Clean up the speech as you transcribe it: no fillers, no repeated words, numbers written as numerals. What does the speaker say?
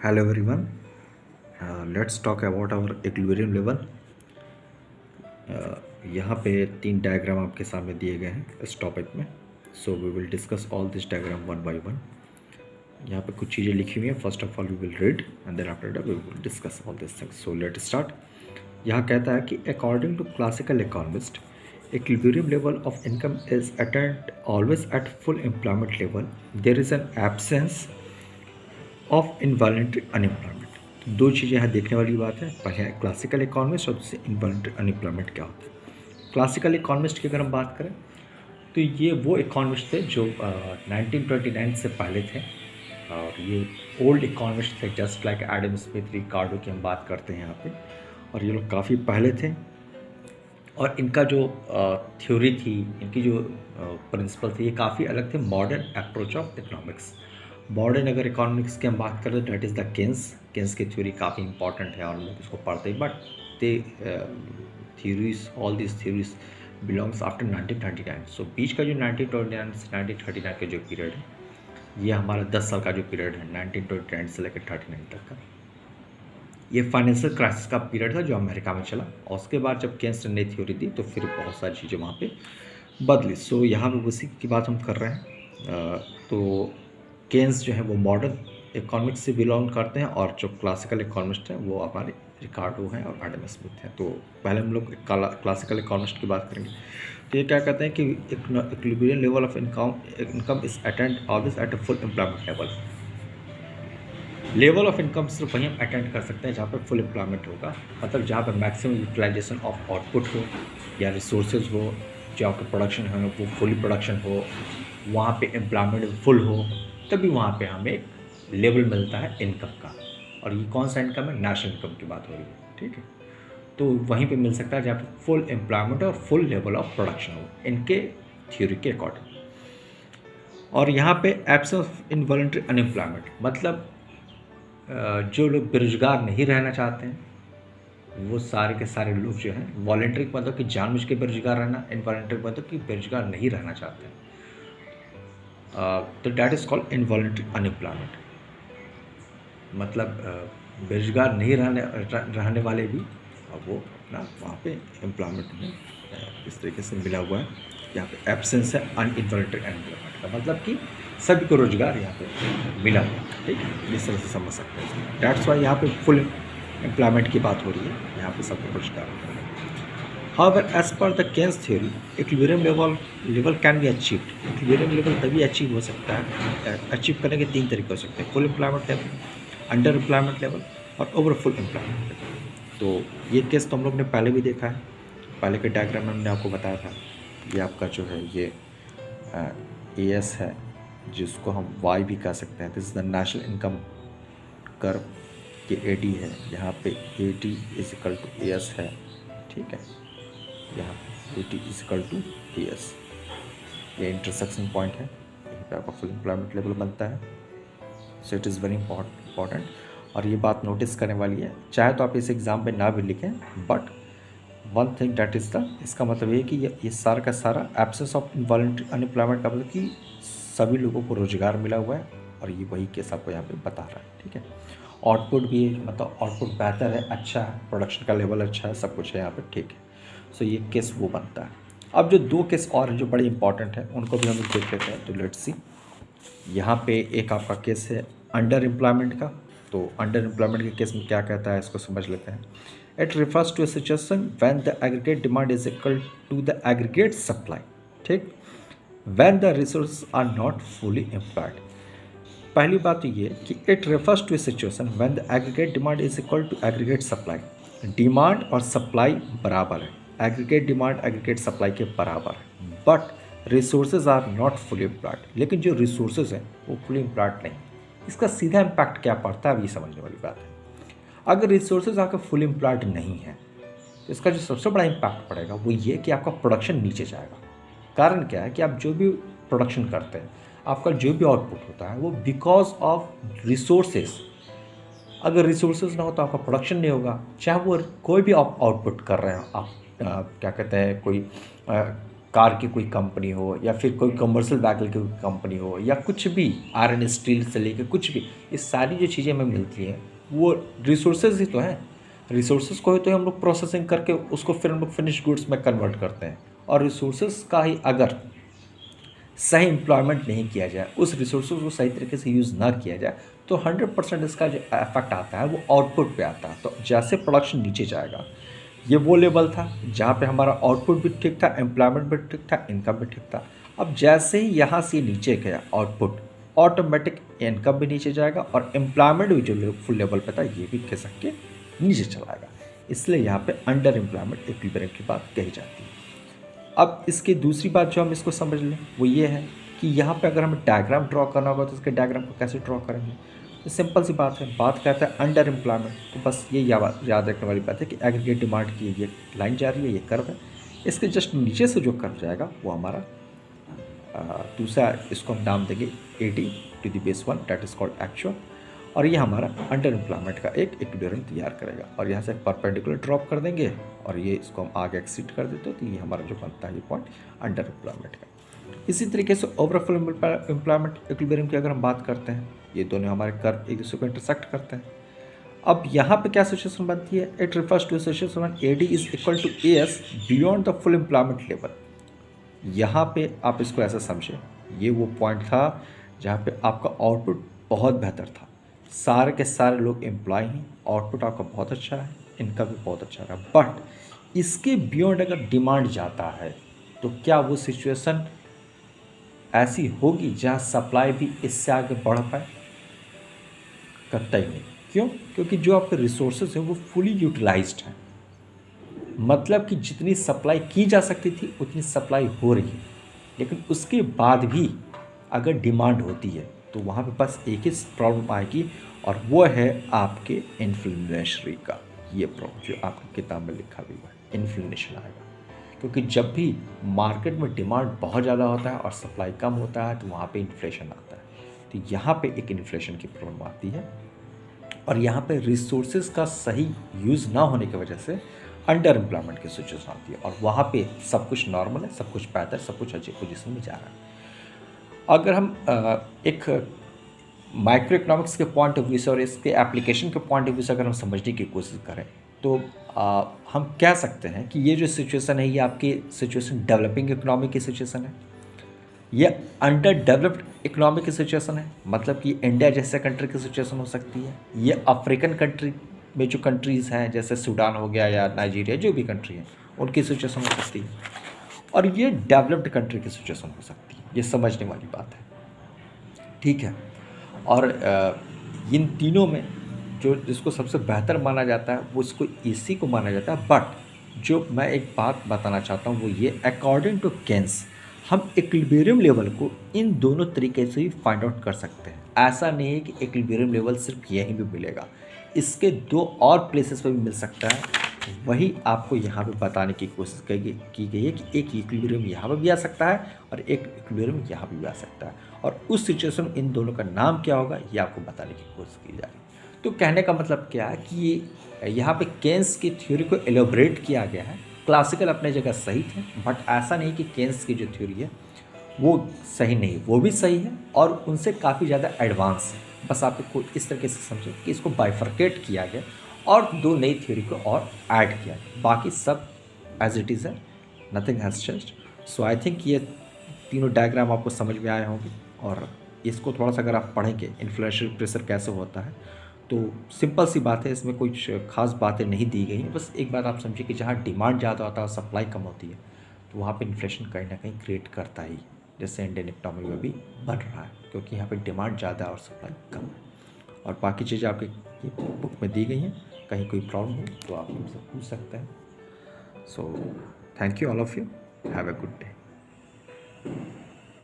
Hello everyone. Let's talk about our equilibrium level. यहाँ पे 3 diagram आपके सामने दिए गए हैं इस टॉपिक में. So we will discuss all this diagram one by one. यहाँ पे कुछ चीज़ें लिखी हुई हैं. First of all we will read and then after that we will discuss all this things. So let start. यहाँ कहता है कि according to classical economist equilibrium level of income is attained always at full employment level. There is an absence of involuntary unemployment. दो चीज़ें यहाँ देखने वाली बात है. पहले है क्लासिकल इकोनॉमिस्ट और दूसरी इनवॉलंटरी अनएम्प्लॉयमेंट क्या होता है. क्लासिकल इकोनॉमिस्ट की अगर हम बात करें तो ये वो इकोनॉमिस्ट थे जो 1929 से पहले थे. और ये ओल्ड इकोनॉमिस्ट थे, जस्ट लाइक एडम स्मिथ, रिकार्डो की हम बात करते हैं यहाँ पे. और ये लोग काफ़ी पहले थे. और इनका जो थ्योरी थी, इनकी जो प्रिंसिपल थी, ये काफ़ी अलग थे modern approach of economics. Modern अगर इकोनॉमिक्स की हम बात करें तो डैट इज़ द केन्स की थ्योरी काफ़ी इंपॉर्टेंट है और लोग इसको पढ़ते हैं. But they theories, all this theories belongs after 1939. सो बीच का जो 1929 से 1939 का जो पीरियड है, ये हमारा 10 साल का जो पीरियड है 1929 से लेकर 39 तक का, ये फाइनेंशियल क्राइसिस का पीरियड था जो अमेरिका में चला. और उसके बाद जब केन्स ने नई थ्योरी दी तो फिर बहुत सारी चीज़ें वहाँ पे बदली. सो यहाँ पे उसी की बात हम कर रहे हैं. तो केन्स जो है वो मॉडर्न इकोनॉमिक्स से बिलोंग करते हैं और जो क्लासिकल इकोनॉमिस्ट हैं वो हमारे रिकार्डो हैं और एडम स्मिथ हैं. तो पहले हम लोग क्लासिकल इकोनॉमिस्ट की बात करेंगे. तो ये क्या कहते हैं कि equilibrium level of income is attend always at a full employment level. Level of income सिर्फ वहीं हम अटेंड कर सकते हैं जहाँ पे फुल एम्प्लॉयमेंट होगा. मतलब जहाँ पे मैक्सिमम यूटिलाइजेशन ऑफ आउटपुट हो या रिसोर्सेज हो, जो आपका प्रोडक्शन है वो फुली प्रोडक्शन हो, वहाँ पे एम्प्लॉयमेंट फुल हो, तभी वहाँ पे हमें एक लेवल मिलता है इनकम का. और ये कौन सा इनकम है? नेशनल इनकम की बात हो रही है. ठीक है, तो वहीं पे मिल सकता है जहाँ पे फुल एम्प्लॉयमेंट और फुल लेवल ऑफ प्रोडक्शन हो इनके थ्योरी के अकॉर्डिंग. और यहाँ पे एब्सेंस ऑफ इनवॉलंटरी अनएम्प्लॉयमेंट, मतलब जो लोग बेरोजगार नहीं रहना चाहते हैं वो सारे के सारे लोग जो हैं, वॉलेंट्री मतलब कि जानबूझ के बेरोजगार रहना, इनवॉलेंट्री मतलब कि बेरोजगार नहीं रहना चाहते हैं, तो that is called involuntary unemployment. मतलब बेरोजगार नहीं रहने वाले भी वो अपना वहाँ पे एम्प्लॉयमेंट में इस तरीके से मिला हुआ है. यहाँ पे एब्सेंस है अनइनवॉलेंट्री अनएम्प्लॉयमेंट का, मतलब कि सभी को रोजगार यहाँ पे मिला हुआ है. ठीक है, इस तरह से समझ सकते हैं. डैट्स वाई यहाँ पे फुल एम्प्लॉयमेंट की बात हो रही है, यहाँ पे सबको रोजगार मिला है. However, as per the Keynes theory, equilibrium level can be achieved. Equilibrium level तभी अचीव हो सकता है. अचीव करने के 3 तरीके हो सकते हैं: full employment level, under employment level और ओवर फुल एम्प्लॉयमेंट लेवल. तो ये केस तो हम लोग ने पहले भी देखा है. पहले के डायग्राम में हमने आपको बताया था. ये आपका जो है ये AS है, जिसको हम Y भी कह सकते हैं. This is the national income curve के AD है. यहाँ पे AD is equal to AS है. ठीक है, यहाँ AT is equal to AS. ये इंटरसेक्शन पॉइंट है, यहीं पे आपका फुल एम्प्लॉयमेंट लेवल बनता है. So it is very important. और ये बात नोटिस करने वाली है. चाहे तो आप इस एग्ज़ाम पे ना भी लिखें, but one thing that is the, इसका मतलब ये कि ये सारा का सारा एब्सेंस ऑफ इनवॉलंटरी अनएम्प्लॉयमेंट का मतलब कि सभी लोगों को रोजगार मिला हुआ है. और ये वही केस आपको यहाँ पे बता रहा है. ठीक है, आउटपुट भी, मतलब आउटपुट बेहतर है, अच्छा है, प्रोडक्शन का लेवल अच्छा है, सब कुछ है यहाँ पे. ठीक है, सो ये केस वो बनता है. अब जो 2 केस और हैं जो बड़े इंपॉर्टेंट हैं, उनको भी हम देख लेते हैं. तो लेट्स सी. यहाँ पे एक आपका केस है अंडर एम्प्लॉयमेंट का. तो अंडर एम्प्लॉयमेंट के केस में क्या कहता है, इसको समझ लेते हैं. It refers to a situation when the aggregate demand is equal to the aggregate supply. ठीक, when the resource are not fully employed. पहली बात तो ये कि it refers to a situation when the aggregate demand is equal to aggregate supply. Demand और supply बराबर है, aggregate demand aggregate supply के बराबर है, but resources are not fully employed. लेकिन जो रिसोर्सेज हैं वो फुली एम्प्लॉयड नहीं. इसका सीधा इम्पैक्ट क्या पड़ता है, अब ये समझने वाली बात है. अगर रिसोर्सेज आपका फुली एम्प्लॉयड नहीं है तो इसका जो सबसे बड़ा इम्पैक्ट पड़ेगा वो ये कि आपका प्रोडक्शन नीचे जाएगा. कारण क्या है कि आप जो भी प्रोडक्शन करते हैं, आपका जो भी आउटपुट होता है वो बिकॉज ऑफ रिसोर्सेज. अगर रिसोर्सेज ना हो तो आपका प्रोडक्शन नहीं होगा. चाहे वो कोई भी आप आउटपुट कर रहे हैं, आप क्या कहते हैं, कोई कार की कोई कंपनी हो या फिर कोई कमर्शियल व्हीकल की कोई कंपनी हो या कुछ भी आयरन स्टील से लेकर कुछ भी, ये सारी जो चीज़ें हमें मिलती हैं वो रिसोर्सेज ही तो हैं। रिसोर्सेज को ही तो हम लोग प्रोसेसिंग करके उसको फिर हम लोग फिनिश गुड्स में कन्वर्ट करते हैं। और रिसोर्सेज का ही अगर सही एम्प्लॉयमेंट नहीं किया जाए, उस रिसोर्सेज को सही तरीके से यूज़ ना किया जाए, तो 100% इसका जो इफेक्ट आता है वो आउटपुट पे आता है। तो जैसे प्रोडक्शन नीचे जाएगा, ये वो लेवल था जहाँ पे हमारा आउटपुट भी ठीक था, एम्प्लॉयमेंट भी ठीक था, इनकम भी ठीक था। अब जैसे ही यहाँ से नीचे गया आउटपुट, ऑटोमेटिक इनकम भी नीचे जाएगा और एम्प्लॉयमेंट भी जो फुल लेवल पे था ये भी खिसक के नीचे चलाएगा। इसलिए यहाँ पे अंडर एम्प्लॉयमेंट इक्विलिब्रियम की बात कही जाती है। अब इसकी दूसरी बात जो हम इसको समझ लें वो ये है कि यहाँ पे अगर हमें डायग्राम ड्रॉ करना होगा तो इसके डायग्राम को कैसे ड्रॉ करेंगे। तो सिंपल सी बात है, बात कहता है अंडर एम्प्लॉयमेंट, तो बस ये याद रखने वाली बात है कि एग्रीगेट डिमांड की ये लाइन जा रही है, ये कर्व है, इसके जस्ट नीचे से जो कर्व जाएगा वो हमारा दूसरा, इसको हम नाम देंगे 80⁻1 दैट इज कॉल्ड एक्चुअल, और ये हमारा अंडर एम्प्लॉयमेंट का एक इक्विलिब्रियम तैयार करेगा। और यहाँ से परपेंडिकुलर ड्रॉप कर देंगे और ये इसको हम आगे एक्सीड कर देते हैं, तो ये हमारा जो बनता है ये पॉइंट अंडर एम्प्लॉयमेंट का। इसी तरीके से ओवरऑल एम्प्लॉयमेंट इक्विलिब्रियम की अगर हम बात करते हैं, ये दोनों हमारे कर्व एक दूसरे को इंटरसेक्ट करते हैं। अब यहाँ पे क्या सिचुएशन बनती है, it refers to situation when AD is equal to AS beyond the full employment level. यहाँ पे आप इसको ऐसा समझें, ये वो पॉइंट था जहाँ पे आपका आउटपुट बहुत बेहतर था, सारे के सारे लोग एम्प्लॉय हैं, आउटपुट आपका बहुत अच्छा है, इनका भी बहुत अच्छा रहा, बट इसके बियॉन्ड अगर डिमांड जाता है तो क्या वो सिचुएशन ऐसी होगी जहाँ सप्लाई भी इससे आगे बढ़ पाए? कतई नहीं। क्यों? क्योंकि जो आपके रिसोर्सेज हैं वो फुली यूटिलाइज्ड हैं, मतलब कि जितनी सप्लाई की जा सकती थी उतनी सप्लाई हो रही है, लेकिन उसके बाद भी अगर डिमांड होती है तो वहाँ पे बस एक ही प्रॉब्लम आएगी, और वो है आपके इन्फ्लेशनरी का ये प्रॉब्लम जो आपकी किताब में लिखा भी हुआ है, इन्फ्लेशन आएगा। क्योंकि जब भी मार्केट में डिमांड बहुत ज़्यादा होता है और सप्लाई कम होता है तो वहाँ पे इन्फ्लेशन आता है। तो यहाँ पे एक इन्फ्लेशन की प्रॉब्लम आती है, और यहाँ पे रिसोर्सेज का सही यूज़ ना होने की वजह से अंडर एम्प्लॉयमेंट की सिचुएशन आती है, और वहाँ पे सब कुछ नॉर्मल है, सब कुछ बेहतर, सब कुछ अच्छी पोजीशन में जा रहा है। अगर हम एक माइक्रो इकोनॉमिक्स के पॉइंट ऑफ व्यू से और इसके एप्लीकेशन के पॉइंट ऑफ व्यू से अगर हम समझने की कोशिश करें तो हम कह सकते हैं कि ये जो सिचुएशन है ये आपकी सिचुएशन डेवलपिंग इकोनॉमी की सिचुएशन है, ये अंडर डेवलप्ड इकोनॉमी की सिचुएशन है, मतलब कि इंडिया जैसे कंट्री की सिचुएशन हो सकती है, ये अफ्रीकन कंट्री में जो कंट्रीज़ हैं जैसे सूडान हो गया या नाइजीरिया, जो भी कंट्री है उनकी सिचुएशन हो सकती है, और ये डेवलप्ड कंट्री की सिचुएशन हो सकती है। ये समझने वाली बात है, ठीक है। और इन तीनों में जो जिसको सबसे बेहतर माना जाता है वो इसको इसी को माना जाता है, बट जो मैं एक बात बताना चाहता हूँ वो ये, अकॉर्डिंग टू केन्स हम इक्विलिब्रियम लेवल को इन दोनों तरीके से ही फाइंड आउट कर सकते हैं। ऐसा नहीं है कि इक्विलिब्रियम लेवल सिर्फ यहीं भी मिलेगा, इसके दो और प्लेसेस पर भी मिल सकता है। वही आपको यहाँ पे बताने की कोशिश की गई है कि एक इक्विलिब्रियम यहाँ पर भी आ सकता है और एक इक्विलिब्रियम यहाँ पर भी आ सकता है, और उस सिचुएशन में इन दोनों का नाम क्या होगा ये आपको बताने की कोशिश की जा रही है। तो कहने का मतलब क्या है कि ये यहाँ पे केन्स की थ्योरी को एलोबरेट किया गया है। क्लासिकल अपने जगह सही थे, बट ऐसा नहीं कि केन्स की जो थ्योरी है वो सही नहीं, वो भी सही है और उनसे काफ़ी ज़्यादा एडवांस है। बस आपको इस तरीके से समझें कि इसको बाइफर्केट किया गया और दो नई थ्योरी को और ऐड किया गया, बाकी सब एज इट इज़ है, nothing has changed. So I think ये तीनों डायग्राम आपको समझ में आए होंगे, और इसको थोड़ा सा अगर आप पढ़ेंगे इन्फ्लेशन प्रेशर कैसे होता है तो सिंपल सी बात है, इसमें कुछ खास बातें नहीं दी गई हैं। बस एक बात आप समझिए कि जहाँ डिमांड ज़्यादा होता है और सप्लाई कम होती है तो वहाँ पे इन्फ्लेशन कहीं ना कहीं क्रिएट करता ही, जैसे इंडियन इकोनॉमी में भी बन रहा है, क्योंकि यहाँ पे डिमांड ज़्यादा है और सप्लाई कम है। और बाकी चीज़ें आपके ये बुक में दी गई हैं, कहीं कोई प्रॉब्लम हो तो आप हमसे पूछ सकते हैं। So thank you all of you, have a good day.